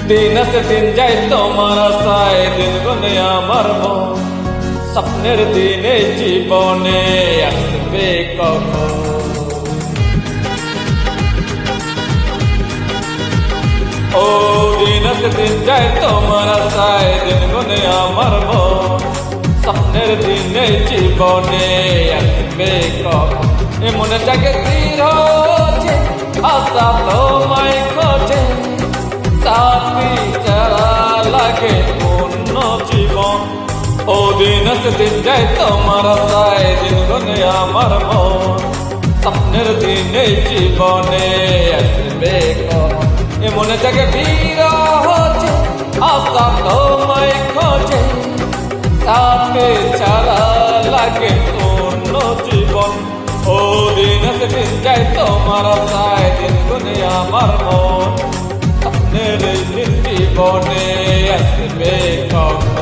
দিন আছে দিন যাই তোমার আশায়, দিন গুনে আমার মন। স্বপ্নের দিনে জীবনে আসবে কখন? ও দিন আছে দিন যাই তোমার আশায়, দিন গুনে আমার মন। স্বপ্নের দিনে জীবনে আসবে কখন? এ মনে জাগে তীর হচ্ছে আশা তোমায় খোঁজে, সাথী ছাড়া লাগে অন্য জীবন। ও দিন আছে দিন যাই তোমার আশায়, দিন গুনে আমার মন। স্বপ্নের দিনে জীবনে আসবে কখন? এ মনে জাগে ভিড় হচ্ছে আশা তোমায় খোঁজে, সাথে ছাড়া লাগে অন্য জীবন। ও দিন আছে দিন যাই তোমার আশায়, দিন গুনে আমার মন। স্বপ্নের দিন জীবনে আসবে কখন?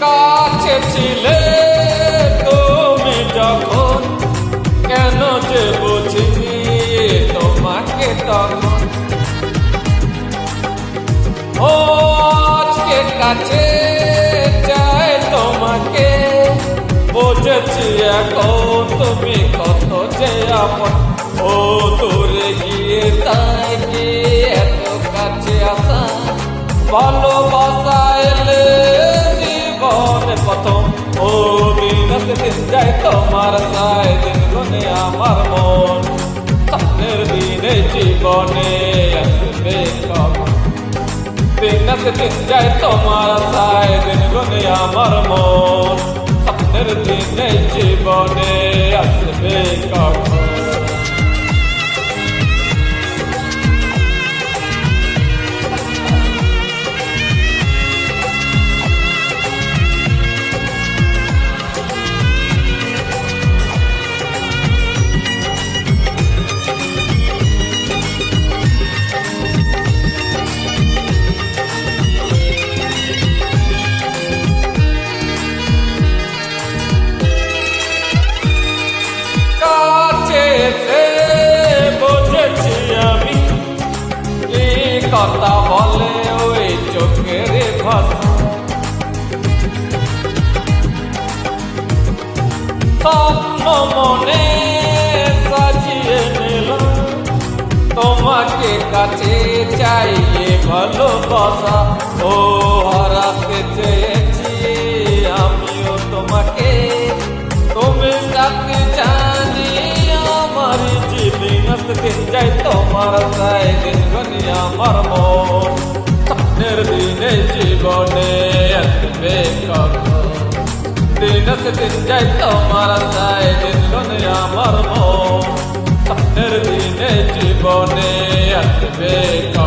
কাছে ছিলে তুমি যখন, কেন যে বুঝিনি তোমাকে তখন। ও আজকে কাছে চাই তোমাকে, বুঝেছি এখন তুমি কত যে আপন। ও দূরে গিয়ে তাই কি এত কাছে আসা, ভালোবাসা এলে প্রথম। ও দিন আছে দিন যাই তোমার আশায়, দিন গুনে আমার মন। স্বপ্নের দিনে জীবনে আসবে কখন? দিন আছে দিন যাই তোমার আশায়, দিন গুনে আমার মন। স্বপ্নের দিনে জীবনে আসবে কখন? বুঝেছি আমি এই কথা বলে ওই চোখের ভাষা, স্বপ্ন মনে সাজিয়ে নিলাম তোমাকে কাছে চাইয়ে ভালোবাসা। ও হারাতে চেয়েছি আমিও তোমাকে, তুমি সাথে জানি আমার জীবন আছে দিন যাই তোমার আশায়, দিন গুনে আমার মন। স্বপ্নের দিনে জীবনে আসবে কখন? দিন আছে দিন যাই তোমার আশায়, দিন গুনে আমার মন। স্বপ্নের দিনে জীবনে আসবে কখন?